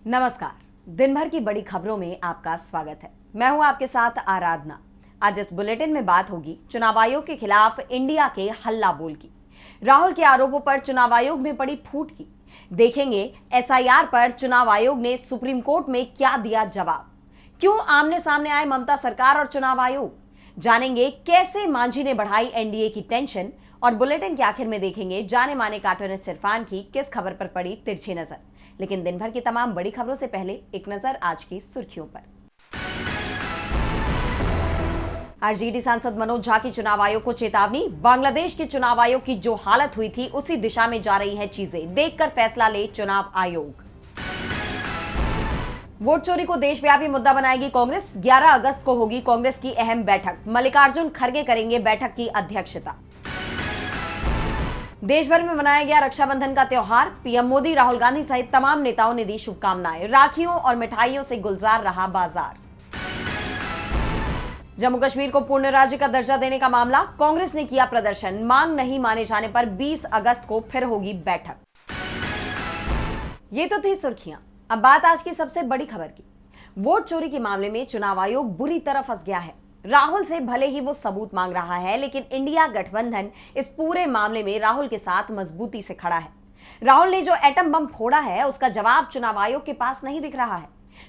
नमस्कार। दिन भर की बड़ी खबरों में आपका स्वागत है। मैं हूं आपके साथ आराधना। आज इस बुलेटिन में बात होगी चुनाव आयोग के खिलाफ इंडिया के हल्ला बोल की, राहुल के आरोपों पर चुनाव आयोग में पड़ी फूट की, देखेंगे एसआईआर पर चुनाव आयोग ने सुप्रीम कोर्ट में क्या दिया जवाब, क्यों आमने सामने आए ममता सरकार और चुनाव आयोग, जानेंगे कैसे मांझी ने बढ़ाई एनडीए की टेंशन, और बुलेटिन के आखिर में देखेंगे जाने माने कार्टूनिस्ट इरफान की किस खबर पर पड़ी तिरछी नजर। लेकिन दिन भर की तमाम बड़ी खबरों से पहले एक नजर आज की सुर्खियों पर। आरजेडी सांसद मनोज झा की चुनाव आयोग को चेतावनी, बांग्लादेश के चुनाव आयोग की जो हालत हुई थी उसी दिशा में जा रही हैं चीजें, देखकर फैसला ले चुनाव आयोग। वोट चोरी को देशव्यापी मुद्दा बनाएगी कांग्रेस, 11 अगस्त को होगी कांग्रेस की अहम बैठक, मल्लिकार्जुन खड़गे करेंगे बैठक की अध्यक्षता। देश भर में मनाया गया रक्षाबंधन का त्योहार, पीएम मोदी, राहुल गांधी सहित तमाम नेताओं ने दी शुभकामनाएं, राखियों और मिठाइयों से गुलजार रहा बाजार। जम्मू कश्मीर को पूर्ण राज्य का दर्जा देने का मामला, कांग्रेस ने किया प्रदर्शन, मांग नहीं माने जाने पर 20 अगस्त को फिर होगी बैठक। ये तो थी सुर्खियां। अब बात आज की सबसे बड़ी खबर की। वोट चोरी के मामले में चुनाव आयोग बुरी तरह फंस गया है। राहुल से भले ही वो सबूत मांग रहा है, लेकिन इंडिया गठबंधन इस पूरे मामले में राहुल के साथ मजबूती से खड़ा है। राहुल ने जो एटम बम फोड़ा है उसका जवाब चुनाव आयोग के पास नहीं दिख रहा है।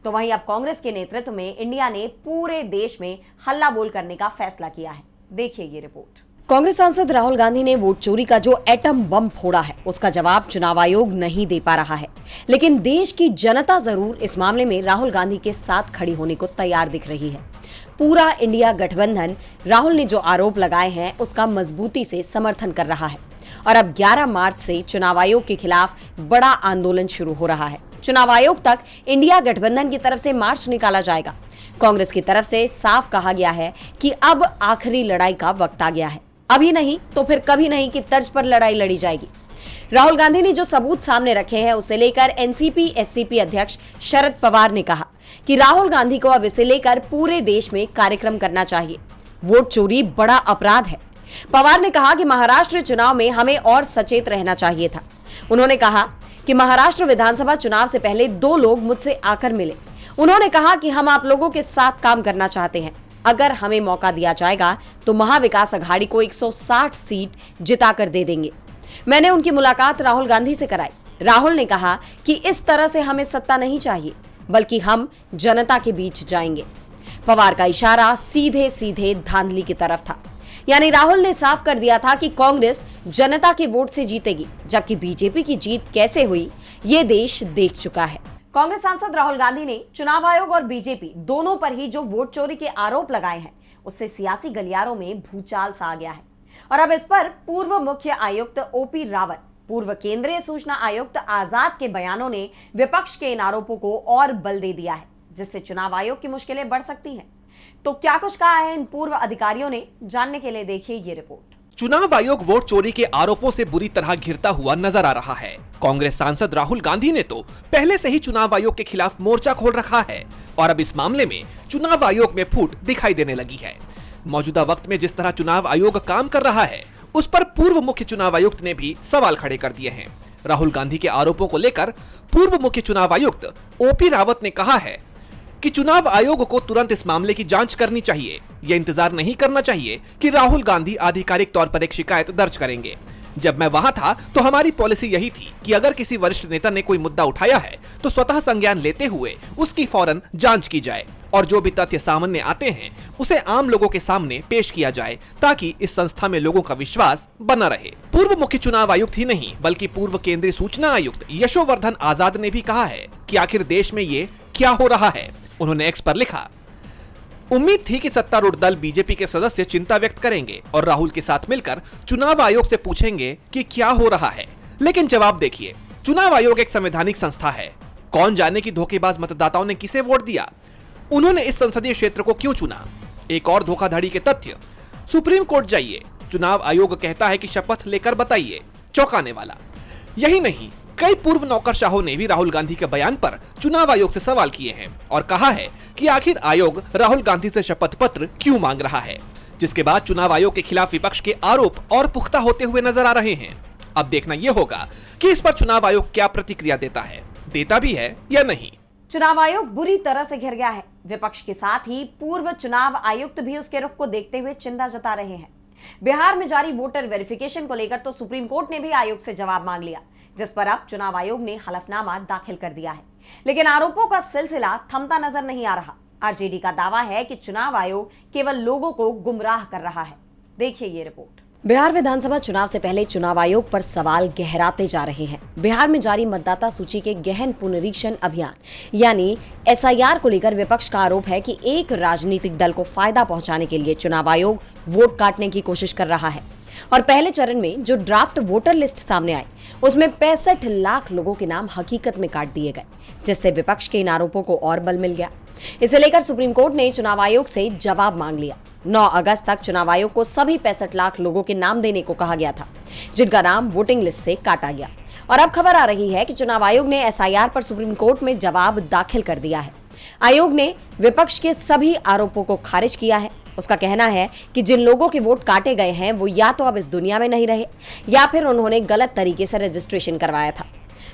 तो वहीं अब कांग्रेस के नेतृत्व में इंडिया ने पूरे देश में हल्ला बोल करने का फैसला किया है। देखिए ये रिपोर्ट। कांग्रेस सांसद राहुल गांधी ने वोट चोरी का जो एटम बम फोड़ा है उसका जवाब चुनाव आयोग नहीं दे पा रहा है, लेकिन देश की जनता जरूर इस मामले में राहुल गांधी के साथ खड़ी होने को तैयार दिख रही है। पूरा इंडिया गठबंधन राहुल ने जो आरोप लगाए हैं उसका मजबूती से समर्थन कर रहा है और अब 11 मार्च से चुनाव आयोग के खिलाफ बड़ा आंदोलन शुरू हो रहा है। चुनाव आयोग तक इंडिया गठबंधन की तरफ से मार्च निकाला जाएगा। कांग्रेस की तरफ से साफ कहा गया है कि अब आखिरी लड़ाई का वक्त आ गया है, अभी नहीं तो फिर कभी नहीं की तर्ज पर लड़ाई लड़ी जाएगी। राहुल गांधी ने जो सबूत सामने रखे हैं उसे लेकर एनसीपी एससीपी अध्यक्ष शरद पवार ने कहा कि राहुल गांधी को अब इसे लेकर पूरे देश में कार्यक्रम करना चाहिए। वोट चोरी बड़ा अपराध है। पवार ने कहा कि महाराष्ट्र चुनाव में हमें और सचेत रहना चाहिए था। उन्होंने कहा कि महाराष्ट्र विधानसभा चुनाव से पहले 2 लोग मुझसे आकर मिले। उन्होंने कहा कि हम आप लोगों के साथ काम करना चाहते हैं, अगर हमें मौका दिया जाएगा तो महाविकास अघाड़ी को 160 सीट जिताकर दे देंगे। मैंने उनकी मुलाकात राहुल गांधी से कराई। राहुल ने कहा कि इस तरह से हमें सत्ता नहीं चाहिए, बल्कि हम जनता के बीच जाएंगे। पवार का इशारा सीधे सीधे धांधली की तरफ था, यानी राहुल ने साफ कर दिया था कि कांग्रेस जनता के वोट से जीतेगी, जबकि बीजेपी की जीत कैसे हुई ये देश देख चुका है। कांग्रेस सांसद राहुल गांधी ने चुनाव आयोग और बीजेपी दोनों पर ही जो वोट चोरी के आरोप लगाए हैं उससे सियासी गलियारों में भूचाल सा आ गया है और अब इस पर पूर्व मुख्य आयुक्त ओपी रावत, पूर्व केंद्रीय सूचना आयुक्त आजाद के बयानों ने विपक्ष के इन आरोपों को और बल दे दिया है, जिससे चुनाव आयोग की मुश्किलें बढ़ सकती हैं। तो क्या कुछ कहा है इन पूर्व अधिकारियों ने, जानने के लिए देखिए ये रिपोर्ट। चुनाव आयोग वोट चोरी के आरोपों से बुरी तरह घिरता हुआ नजर आ रहा है। कांग्रेस सांसद राहुल गांधी ने तो पहले से ही चुनाव आयोग के खिलाफ मोर्चा खोल रखा है और अब इस मामले में चुनाव आयोग में फूट दिखाई देने लगी है। मौजूदा वक्त में जिस तरह चुनाव आयोग काम कर रहा है उस पर पूर्व मुख्य चुनाव आयुक्त ने भी सवाल खड़े कर दिए हैं। राहुल गांधी के आरोपों को लेकर पूर्व मुख्य चुनाव आयुक्त ओपी रावत ने कहा है कि चुनाव आयोग को तुरंत इस मामले की जांच करनी चाहिए। यह इंतजार नहीं करना चाहिए कि राहुल गांधी आधिकारिक तौर पर एक शिकायत दर्ज करेंगे। जब मैं वहां था तो हमारी पॉलिसी यही थी कि अगर किसी वरिष्ठ नेता ने कोई मुद्दा उठाया है तो स्वतः संज्ञान लेते हुए उसकी फौरन जांच की जाए और जो भी तथ्य सामने आते हैं उसे आम लोगों के सामने पेश किया जाए, ताकि इस संस्था में लोगों का विश्वास बना रहे। पूर्व मुख्य चुनाव आयुक्त ही नहीं बल्कि पूर्व केंद्रीय सूचना आयुक्त यशोवर्धन आजाद ने भी कहा है कि आखिर देश में ये क्या हो रहा है। उन्होंने एक्स पर लिखा, उम्मीद थी कि सत्तारूढ़ दल बीजेपी के सदस्य चिंता व्यक्त करेंगे और राहुल के साथ मिलकर चुनाव आयोग से पूछेंगे कि क्या हो रहा है, लेकिन जवाब देखिए। चुनाव आयोग एक संवैधानिक संस्था है। कौन जाने कि धोखेबाज मतदाताओं ने किसे वोट दिया, उन्होंने इस संसदीय क्षेत्र को क्यों चुना। एक और धोखाधड़ी के तथ्य, सुप्रीम कोर्ट जाइए, चुनाव आयोग कहता है कि शपथ लेकर बताइए, चौंकाने वाला। यही नहीं, कई पूर्व नौकरशाहों ने भी राहुल गांधी के बयान पर चुनाव आयोग से सवाल किए हैं और कहा है कि आखिर आयोग राहुल गांधी से शपथ पत्र क्यों मांग रहा है, जिसके बाद चुनाव आयोग के खिलाफ विपक्ष के आरोप और पुख्ता होते हुए नजर आ रहे हैं। अब देखना यह होगा कि इस पर चुनाव आयोग क्या प्रतिक्रिया देता है, देता भी है या नहीं। चुनाव आयोग बुरी तरह से घिर गया है। विपक्ष के साथ ही पूर्व चुनाव आयुक्त भी उसके रुख को देखते हुए चिंता जता रहे हैं। बिहार में जारी वोटर वेरिफिकेशन को लेकर तो सुप्रीम कोर्ट ने भी आयोग से जवाब मांग लिया, जिस पर अब चुनाव आयोग ने हलफनामा दाखिल कर दिया है। लेकिन आरोपों का सिलसिला थमता नजर नहीं आ रहा। आरजेडी का दावा है कि चुनाव आयोग केवल लोगों को गुमराह कर रहा है। देखिए ये रिपोर्ट। बिहार विधानसभा चुनाव से पहले चुनाव आयोग पर सवाल गहराते जा रहे हैं। बिहार में जारी मतदाता सूची के गहन पुनरीक्षण अभियान यानी एसआईआर को लेकर विपक्ष का आरोप है कि एक राजनीतिक दल को फायदा पहुंचाने के लिए चुनाव आयोग वोट काटने की कोशिश कर रहा है। और पहले चरण में जो ड्राफ्ट वोटर लिस्ट सामने आई, उसमें 65 लाख लोगों के नाम हकीकत में काट दिए गए, जिससे विपक्ष के इन आरोपों को और बल मिल गया। इसे लेकर सुप्रीम कोर्ट ने चुनाव आयोग से जवाब मांग लिया। 9 अगस्त तक चुनाव आयोग को सभी 65 लाख लोगों के नाम देने को कहा गया था, जिनका नाम वोटिंग लिस्ट से काटा गया। और अब खबर आ रही है कि चुनाव आयोग ने एसआईआर पर सुप्रीम कोर्ट में जवाब दाखिल कर दिया है। आयोग ने विपक्ष के सभी आरोपों को खारिज किया है। उसका कहना है कि जिन लोगों के वोट काटे गए हैं वो या तो अब इस दुनिया में नहीं रहे या फिर उन्होंने गलत तरीके से रजिस्ट्रेशन करवाया था।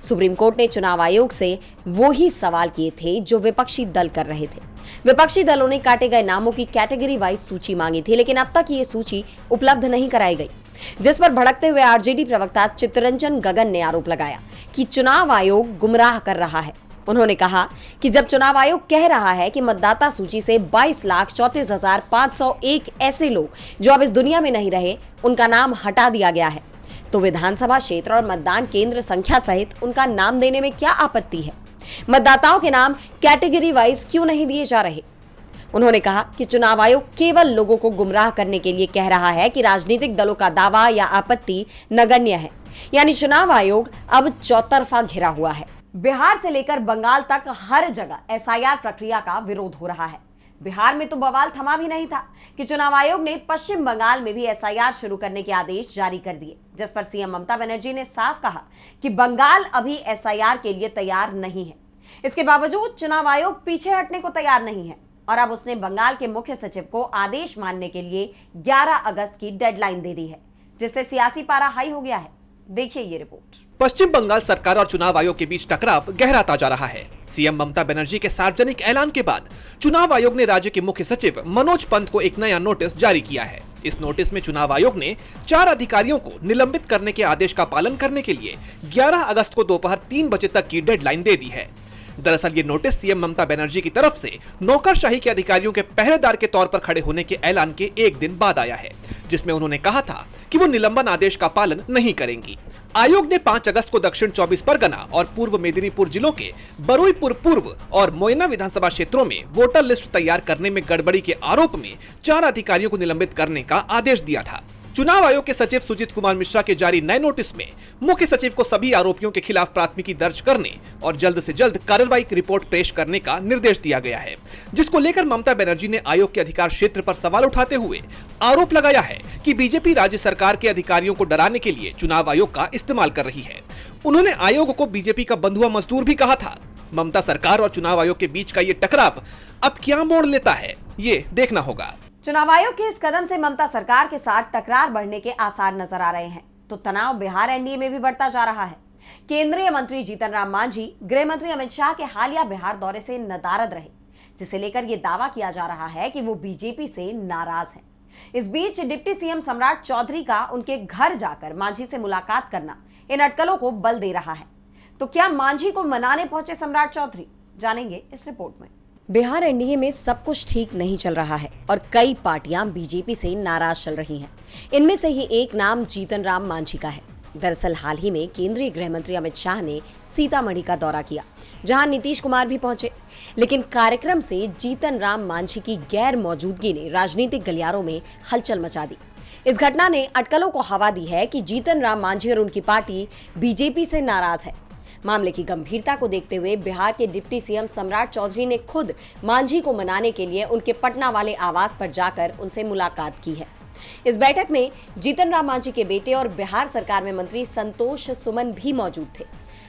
सुप्रीम कोर्ट ने चुनाव आयोग से वो ही सवाल किए थे जो विपक्षी दल कर रहे थे। विपक्षी दलों ने काटे गए नामों की कैटेगरी वाइज सूची मांगी थी, लेकिन अब तक ये सूची उपलब्ध नहीं कराई गई, जिस पर भड़कते हुए आरजेडी प्रवक्ता चित्तरंजन गगन ने आरोप लगाया कि चुनाव आयोग गुमराह कर रहा है। उन्होंने कहा कि जब चुनाव आयोग कह रहा है कि मतदाता सूची से 22,34,501 ऐसे लोग जो अब इस दुनिया में नहीं रहे, उनका नाम हटा दिया गया है, तो विधानसभा क्षेत्र और मतदान केंद्र संख्या सहित उनका नाम देने में क्या आपत्ति है? मतदाताओं के नाम कैटेगरी वाइज क्यों नहीं दिए जा रहे? उन्होंने कहा कि चुनाव आयोग केवल लोगों को गुमराह करने के लिए कह रहा है कि राजनीतिक दलों का दावा या आपत्ति नगण्य है, यानी चुनाव आयोग अब चौतरफा घिरा हुआ है। बिहार से लेकर बंगाल तक हर जगह एसआईआर प्रक्रिया का विरोध हो रहा है। बिहार में तो बवाल थमा भी नहीं था कि चुनाव आयोग ने पश्चिम बंगाल में भी एसआईआर शुरू करने के आदेश जारी कर दिए, जिस पर सीएम ममता बनर्जी ने साफ कहा कि बंगाल अभी एसआईआर के लिए तैयार नहीं है। इसके बावजूद चुनाव आयोग पीछे हटने को तैयार नहीं है और अब उसने बंगाल के मुख्य सचिव को आदेश मानने के लिए 11 अगस्त की डेडलाइन दे दी है, जिससे सियासी पारा हाई हो गया है। देखिए ये रिपोर्ट। पश्चिम बंगाल सरकार और चुनाव आयोग के बीच टकराव गहराता जा रहा है। सीएम ममता बनर्जी के सार्वजनिक ऐलान के बाद चुनाव आयोग ने राज्य के मुख्य सचिव मनोज पंत को एक नया नोटिस जारी किया है। इस नोटिस में चुनाव आयोग ने 4 अधिकारियों को निलंबित करने के आदेश का पालन करने के लिए 11 अगस्त को दोपहर 3 बजे तक की डेडलाइन दे दी है। दरअसल ये नोटिस सीएम ममता बनर्जी की तरफ से नौकरशाही के अधिकारियों के पहरेदार के तौर पर खड़े होने के ऐलान के एक दिन बाद आया है, जिसमें उन्होंने कहा था कि वो निलंबन आदेश का पालन नहीं करेंगी। आयोग ने 5 अगस्त को दक्षिण 24 परगना और पूर्व मेदिनीपुर जिलों के बरुईपुर पूर्व और मोयना विधानसभा क्षेत्रों में वोटर लिस्ट तैयार करने में गड़बड़ी के आरोप में 4 अधिकारियों को निलंबित करने का आदेश दिया था। चुनाव आयोग के सचिव सुजीत कुमार मिश्रा के जारी नए नोटिस में मुख्य सचिव को सभी आरोपियों के खिलाफ प्राथमिकी दर्ज करने और जल्द से जल्द कार्रवाई की रिपोर्ट पेश करने का निर्देश दिया गया है, जिसको लेकर ममता बनर्जी ने आयोग के अधिकार क्षेत्र पर सवाल उठाते हुए आरोप लगाया है कि बीजेपी राज्य सरकार के अधिकारियों को डराने के लिए चुनाव आयोग का इस्तेमाल कर रही है। उन्होंने आयोग को बीजेपी का बंधुआ मजदूर भी कहा था। ममता सरकार और चुनाव आयोग के बीच का ये टकराव अब क्या मोड़ लेता है, ये देखना होगा। चुनाव आयोग के इस कदम से ममता सरकार के साथ टकरार बढ़ने के आसार नजर आ रहे हैं, तो तनाव बिहार एनडीए में भी बढ़ता जा रहा है। केंद्रीय मंत्री जीतन राम मांझी गृह मंत्री अमित शाह के हालिया बिहार दौरे से नदारद रहे, जिसे लेकर यह दावा किया जा रहा है कि वो बीजेपी से नाराज हैं। इस बीच डिप्टी सीएम सम्राट चौधरी का उनके घर जाकर मांझी से मुलाकात करना इन अटकलों को बल दे रहा है। तो क्या मांझी को मनाने पहुंचे सम्राट चौधरी? जानेंगे इस रिपोर्ट में। बिहार एनडीए में सब कुछ ठीक नहीं चल रहा है और कई पार्टियां बीजेपी से नाराज चल रही हैं। इनमें से ही एक नाम जीतन राम मांझी का है। दरअसल हाल ही में केंद्रीय गृह मंत्री अमित शाह ने सीतामढ़ी का दौरा किया, जहां नीतीश कुमार भी पहुंचे, लेकिन कार्यक्रम से जीतन राम मांझी की गैर मौजूदगी ने राजनीतिक गलियारों में हलचल मचा दी। इस घटना ने अटकलों को हवा दी है कि जीतन राम मांझी और उनकी पार्टी बीजेपी से नाराज है। मामले की गंभीरता को देखते हुए बिहार के डिप्टी सीएम सम्राट चौधरी ने खुद मांझी को मनाने के लिए उनके पटना वाले आवास पर जाकर उनसे मुलाकात की है। इस बैठक में जीतन राम मांझी के बेटे और बिहार सरकार में मंत्री संतोष सुमन भी मौजूद थे।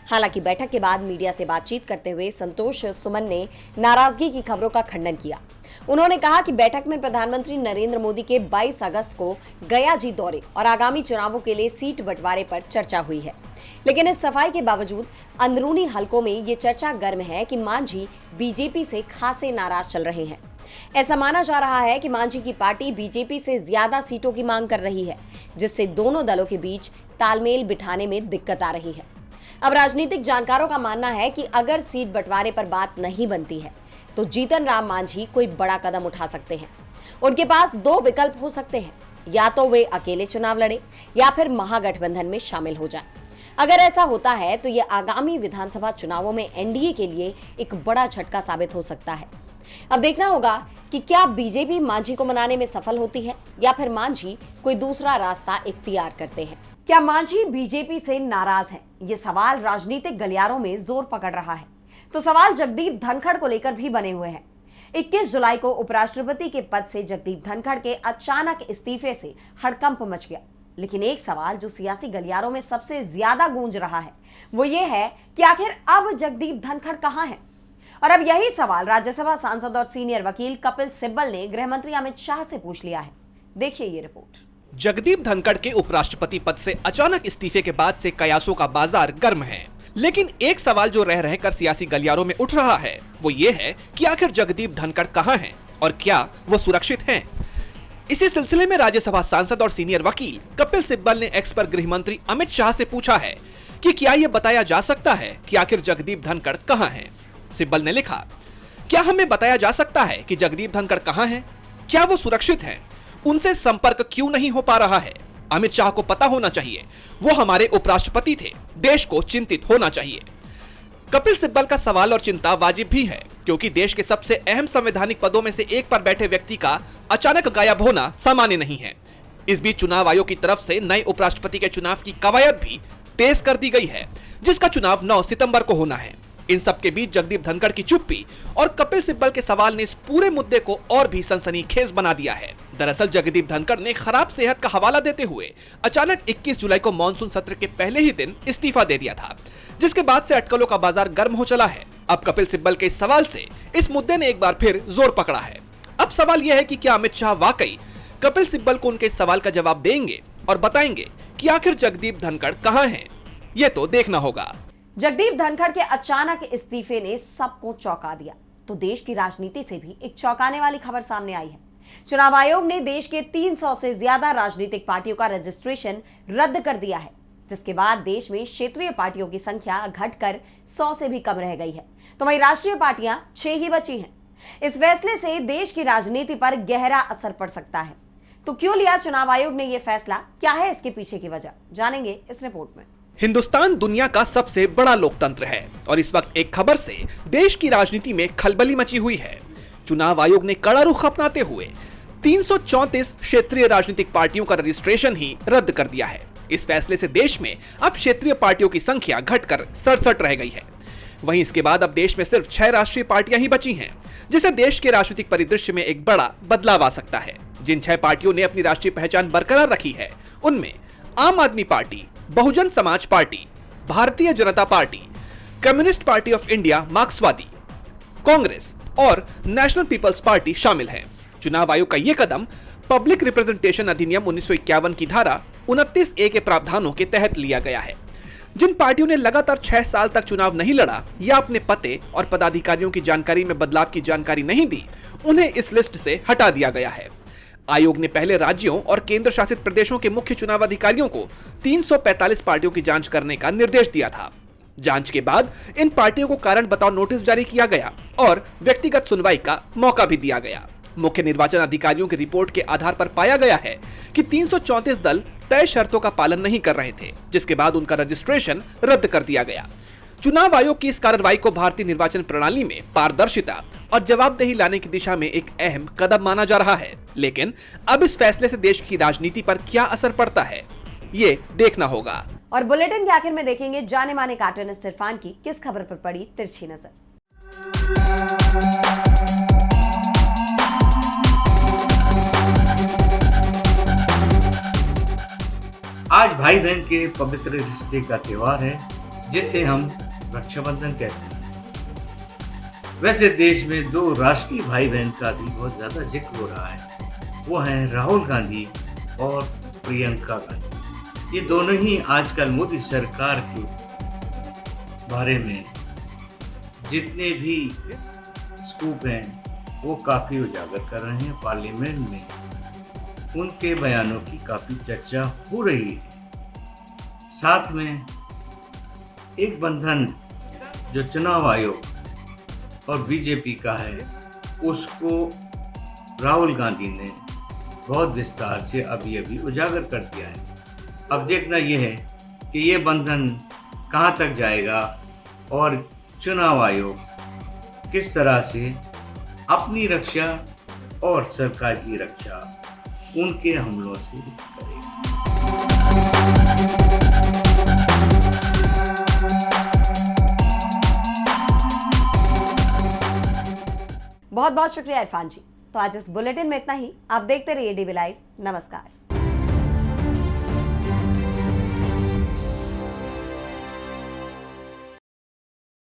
हालांकि बैठक के बाद मीडिया से बातचीत करते हुए संतोष सुमन ने नाराजगी की खबरों का खंडन किया। उन्होंने कहा कि बैठक में प्रधानमंत्री नरेंद्र मोदी के 22 अगस्त को गया जी दौरे और आगामी चुनावों के लिए सीट बंटवारे पर चर्चा हुई है, लेकिन इस सफाई के बावजूद अंदरूनी हलकों में ये चर्चा गर्म है कि मांझी बीजेपी से खासे नाराज चल रहे हैं। ऐसा माना जा रहा है कि मांझी की पार्टी बीजेपी से ज्यादा सीटों की मांग कर रही है, जिससे दोनों दलों के बीच तालमेल बिठाने में दिक्कत आ रही है। अब राजनीतिक जानकारों का मानना है कि अगर सीट बंटवारे पर बात नहीं बनती है तो जीतन राम मांझी कोई बड़ा कदम उठा सकते हैं। उनके पास दो विकल्प हो सकते हैं, या तो वे अकेले चुनाव लड़े या फिर महागठबंधन में शामिल हो जाएं। अगर ऐसा होता है तो यह आगामी विधानसभा चुनावों में एनडीए के लिए एक बड़ा झटका साबित हो सकता है। अब देखना होगा कि क्या बीजेपी मांझी को मनाने में सफल होती है या फिर मांझी कोई दूसरा रास्ता इख्तियार करते हैं। क्या मांझी बीजेपी से नाराज है? ये सवाल राजनीतिक गलियारों में जोर पकड़ रहा है। तो सवाल जगदीप धनखड़ को लेकर भी बने हुए हैं। 21 जुलाई को उपराष्ट्रपति के पद से जगदीप धनखड़ के अचानक इस्तीफे से हड़कंप मच गया, लेकिन एक सवाल जो सियासी गलियारों में सबसे ज्यादा गूंज रहा है वो ये है कि आखिर अब जगदीप धनखड़ कहां है। और अब यही सवाल राज्यसभा सांसद और सीनियर वकील कपिल सिब्बल ने गृह मंत्री अमित शाह से पूछ लिया है। देखिए ये रिपोर्ट। जगदीप धनखड़ के उपराष्ट्रपति पद से अचानक इस्तीफे के बाद से कयासों का बाजार गर्म है, लेकिन एक सवाल जो रह रहकर सियासी गलियारों में उठ रहा है वो ये है कि आखिर जगदीप धनखड़ कहां हैं और क्या वो सुरक्षित हैं। इसी सिलसिले में राज्यसभा सांसद और सीनियर वकील कपिल सिब्बल ने एक्स पर गृह मंत्री अमित शाह से पूछा है कि क्या ये बताया जा सकता है कि आखिर जगदीप धनखड़ कहां हैं। सिब्बल ने लिखा, क्या हमें बताया जा सकता है कि जगदीप धनखड़ कहां हैं? क्या वो सुरक्षित हैं? उनसे संपर्क क्यों नहीं हो पा रहा है? अमित शाह को पता होना चाहिए, वो हमारे उपराष्ट्रपति थे, देश को चिंतित होना चाहिए। कपिल सिब्बल का सवाल और चिंता वाजिब भी है, क्योंकि देश के सबसे अहम संवैधानिक पदों में से एक पर बैठे व्यक्ति का अचानक गायब होना सामान्य नहीं है। इस बीच चुनाव आयोग की तरफ से नए उपराष्ट्रपति के चुनाव की कवायद भी तेज कर दी गई है, जिसका चुनाव 9 सितंबर को होना है। इन सब के बीच जगदीप धनखड़ की चुप्पी और कपिल सिब्बल के सवाल ने इस पूरे मुद्दे को और भी सनसनीखेज बना दिया है। दरअसल जगदीप धनखड़ ने खराब सेहत का हवाला देते हुए अचानक 21 जुलाई को मॉनसून सत्र के पहले ही दिन इस्तीफा दे दिया था, जिसके बाद से अटकलों का बाजार गर्म हो चला है। अब कपिल सिब्बल के इस सवाल से इस मुद्दे ने एक बार फिर जोर पकड़ा है। अब सवाल यह है कि क्या अमित शाह वाकई कपिल सिब्बल को उनके सवाल का जवाब देंगे और बताएंगे कि आखिर जगदीप धनखड़ कहां हैं? ये तो देखना होगा। जगदीप धनखड़ के अचानक इस्तीफे ने सबको चौंका दिया, तो देश की राजनीति से भी एक चौंकाने वाली खबर सामने आई है। चुनाव आयोग ने देश के 300 से ज्यादा राजनीतिक पार्टियों का रजिस्ट्रेशन रद्द कर दिया है, जिसके बाद देश में क्षेत्रीय पार्टियों की संख्या घटकर 100 से भी कम रह गई है, तो वहीं राष्ट्रीय पार्टियां 6 ही बची हैं। इस फैसले से देश की राजनीति पर गहरा असर पड़ सकता है। तो क्यों लिया चुनाव आयोग ने यह फैसला? क्या है इसके पीछे की वजह? जानेंगे इस रिपोर्ट में। हिंदुस्तान दुनिया का सबसे बड़ा लोकतंत्र है और इस वक्त एक खबर से देश की राजनीति में खलबली मची हुई है। चुनाव आयोग ने कड़ा रुख अपनाते हुए 334 क्षेत्रीय राजनीतिक पार्टियों का रजिस्ट्रेशन ही रद्द कर दिया है। इस फैसले से देश में अब क्षेत्रीय पार्टियों की संख्या घटकर 67 रह गई है। वहीं इसके बाद अब देश में सिर्फ 6 राष्ट्रीय पार्टियां ही बची हैं, जिससे देश के राजनीतिक परिदृश्य में एक बड़ा बदलाव आ सकता है। जिन 6 पार्टियों ने अपनी राष्ट्रीय पहचान बरकरार रखी है उनमें आम आदमी party, Bahujan Samaj party, Bharatiya Janata party, communist party of India मार्क्सवादी, कांग्रेस और नेशनल पीपल्स पार्टी शामिल हैं। चुनाव आयोग का यह कदम पब्लिक रिप्रेजेंटेशन अधिनियम 1951 की धारा 29A के प्रावधानों के तहत लिया गया है। जिन पार्टियों ने लगातार 6 साल तक चुनाव नहीं लड़ा या अपने पते और पदाधिकारियों की जानकारी में बदलाव की जानकारी नहीं दी, उन्हें इस लिस्ट से हटा दिया गया है। आयोग ने पहले राज्यों और केंद्र शासित प्रदेशों के मुख्य चुनाव अधिकारियों को 345 पार्टियों की जांच करने का निर्देश दिया था। जांच के बाद इन पार्टियों को कारण बताओ नोटिस जारी किया गया और व्यक्तिगत सुनवाई का मौका भी दिया गया। मुख्य निर्वाचन अधिकारियों की रिपोर्ट के आधार पर पाया गया है कि 334 दल तय शर्तों का पालन नहीं कर रहे थे, जिसके बाद उनका रजिस्ट्रेशन रद्द कर दिया गया। चुनाव आयोग की इस कार्रवाई को भारतीय निर्वाचन प्रणाली में पारदर्शिता और जवाबदेही लाने की दिशा में एक अहम कदम माना जा रहा है। लेकिन अब इस फैसले से देश की राजनीति पर क्या असर पड़ता है, ये देखना होगा। और बुलेटिन के आखिर में देखेंगे जाने माने कार्टूनिस्ट इरफान की किस खबर पर पड़ी तिरछी नजर। आज भाई बहन के पवित्र रिश्ते का त्योहार है। जिसे हम रक्षाबंधन कहते हैं। वैसे देश में दो राष्ट्रीय भाई बहन का भी बहुत ज़्यादा जिक्र हो रहा है, वो हैं राहुल गांधी और प्रियंका गांधी। ये दोनों ही आजकल मोदी सरकार के बारे में जितने भी स्कूप हैं वो काफ़ी उजागर कर रहे हैं। पार्लियामेंट में उनके बयानों की काफ़ी चर्चा हो रही है। साथ में एक बंधन जो चुनाव आयोग और बीजेपी का है, उसको राहुल गांधी ने बहुत विस्तार से अभी उजागर कर दिया है। अब देखना यह है कि ये बंधन कहाँ तक जाएगा और चुनाव आयोग किस तरह से अपनी रक्षा और सरकार की रक्षा उनके हमलों से करेगा। बहुत बहुत शुक्रिया इरफान जी। तो आज इस बुलेटिन में इतना ही। आप देखते रहिए डीबी लाइव। नमस्कार।